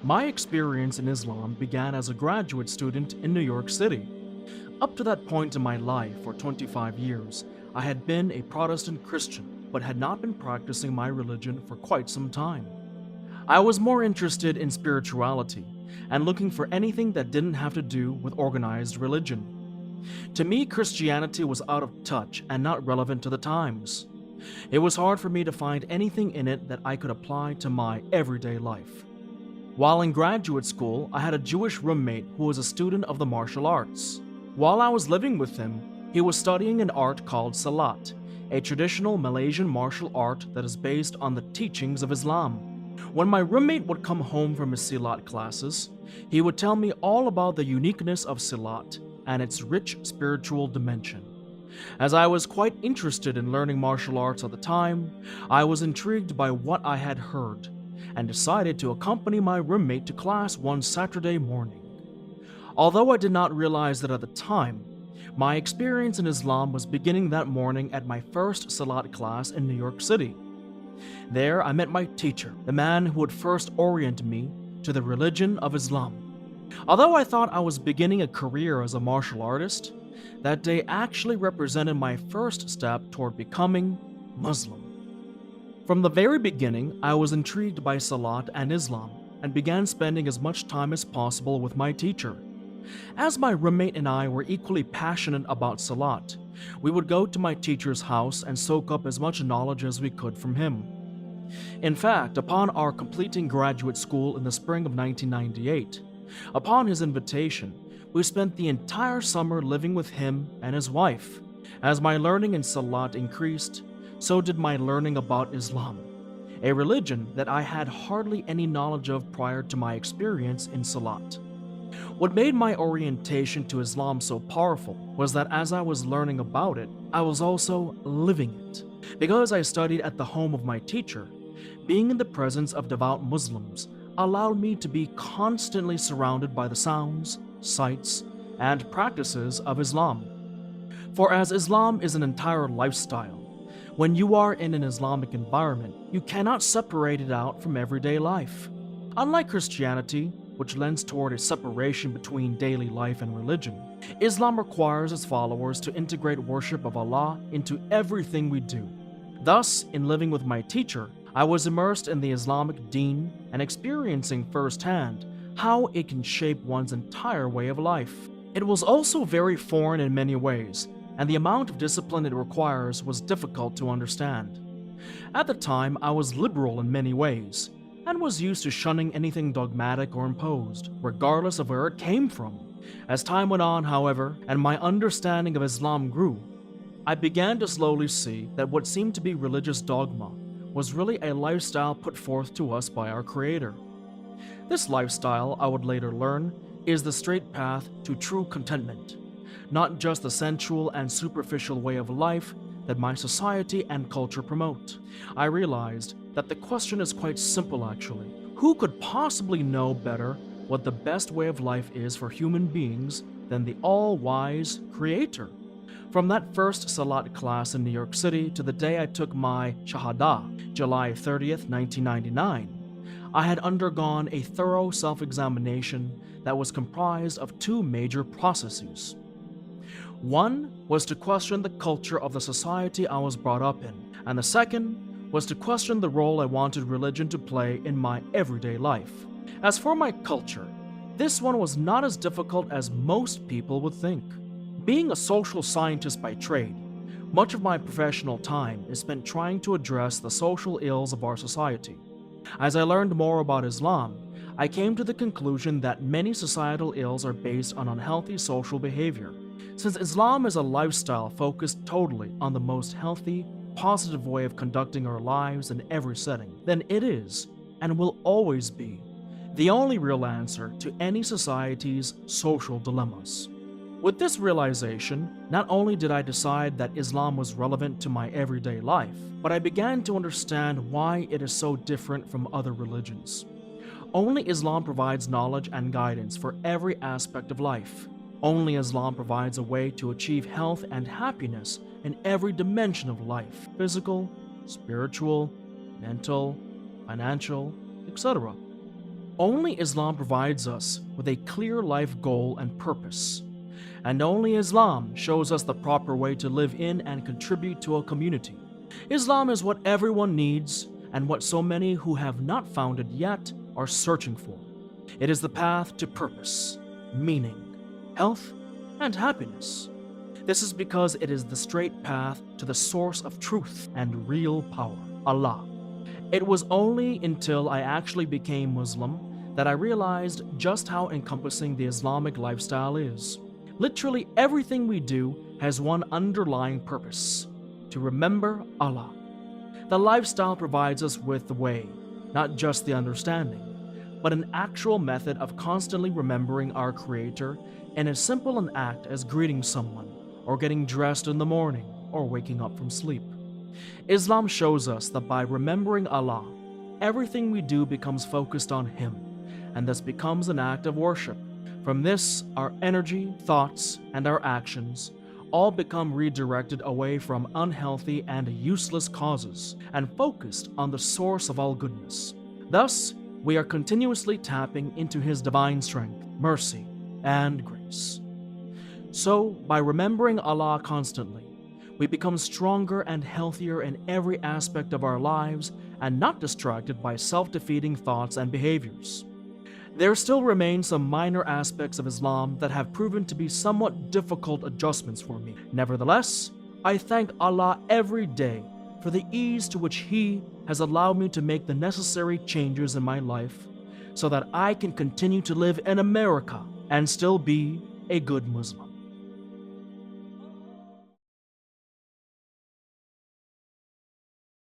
My experience in Islam began as a graduate student in New York City. Up to that point in my life, for 25 years, I had been a Protestant Christian, but had not been practicing my religion for quite some time. I was more interested in spirituality and looking for anything that didn't have to do with organized religion. To me, Christianity was out of touch and not relevant to the times. It was hard for me to find anything in it that I could apply to my everyday life. While in graduate school, I had a Jewish roommate who was a student of the martial arts. While I was living with him, he was studying an art called Salat, a traditional Malaysian martial art that is based on the teachings of Islam. When my roommate would come home from his Silat classes, he would tell me all about the uniqueness of Silat and its rich spiritual dimension. As I was quite interested in learning martial arts at the time, I was intrigued by what I had heard and decided to accompany my roommate to class one Saturday morning. Although I did not realize that at the time, my experience in Islam was beginning that morning at my first Salat class in New York City. There, I met my teacher, the man who would first orient me to the religion of Islam. Although I thought I was beginning a career as a martial artist, that day actually represented my first step toward becoming Muslim. From the very beginning, I was intrigued by Salat and Islam and began spending as much time as possible with my teacher. As my roommate and I were equally passionate about Salat, we would go to my teacher's house and soak up as much knowledge as we could from him. In fact, upon our completing graduate school in the spring of 1998, upon his invitation, we spent the entire summer living with him and his wife. As my learning in Salat increased, so did my learning about Islam, a religion that I had hardly any knowledge of prior to my experience in Salat. What made my orientation to Islam so powerful was that as I was learning about it, I was also living it. Because I studied at the home of my teacher, being in the presence of devout Muslims allowed me to be constantly surrounded by the sounds, sights, and practices of Islam. For as Islam is an entire lifestyle, when you are in an Islamic environment, you cannot separate it out from everyday life. Unlike Christianity, which lends toward a separation between daily life and religion, Islam requires its followers to integrate worship of Allah into everything we do. Thus, in living with my teacher, I was immersed in the Islamic deen and experiencing firsthand how it can shape one's entire way of life. It was also very foreign in many ways, and the amount of discipline it requires was difficult to understand. At the time, I was liberal in many ways, and was used to shunning anything dogmatic or imposed, regardless of where it came from. As time went on, however, and my understanding of Islam grew, I began to slowly see that what seemed to be religious dogma was really a lifestyle put forth to us by our Creator. This lifestyle, I would later learn, is the straight path to true contentment, not just the sensual and superficial way of life that my society and culture promote. I realized that the question is quite simple actually. Who could possibly know better what the best way of life is for human beings than the all-wise Creator? From that first Salat class in New York City to the day I took my Shahada, July 30th, 1999, I had undergone a thorough self-examination that was comprised of two major processes. One was to question the culture of the society I was brought up in, and the second was to question the role I wanted religion to play in my everyday life. As for my culture, this one was not as difficult as most people would think. Being a social scientist by trade, much of my professional time is spent trying to address the social ills of our society. As I learned more about Islam, I came to the conclusion that many societal ills are based on unhealthy social behavior. Since Islam is a lifestyle focused totally on the most healthy, positive way of conducting our lives in every setting, then it is, and will always be, the only real answer to any society's social dilemmas. With this realization, not only did I decide that Islam was relevant to my everyday life, but I began to understand why it is so different from other religions. Only Islam provides knowledge and guidance for every aspect of life. Only Islam provides a way to achieve health and happiness in every dimension of life: physical, spiritual, mental, financial, etc. Only Islam provides us with a clear life goal and purpose. And only Islam shows us the proper way to live in and contribute to a community. Islam is what everyone needs and what so many who have not found it yet are searching for. It is the path to purpose, meaning, health, and happiness. This is because it is the straight path to the source of truth and real power, Allah. It was only until I actually became Muslim that I realized just how encompassing the Islamic lifestyle is. Literally everything we do has one underlying purpose: to remember Allah. The lifestyle provides us with the way, not just the understanding, but an actual method of constantly remembering our Creator in as simple an act as greeting someone, or getting dressed in the morning, or waking up from sleep. Islam shows us that by remembering Allah, everything we do becomes focused on Him, and thus becomes an act of worship. From this, our energy, thoughts, and our actions all become redirected away from unhealthy and useless causes and focused on the source of all goodness. Thus, we are continuously tapping into His divine strength, mercy, and grace. So, by remembering Allah constantly, we become stronger and healthier in every aspect of our lives and not distracted by self-defeating thoughts and behaviors. There still remain some minor aspects of Islam that have proven to be somewhat difficult adjustments for me. Nevertheless, I thank Allah every day for the ease to which He has allowed me to make the necessary changes in my life so that I can continue to live in America and still be a good Muslim.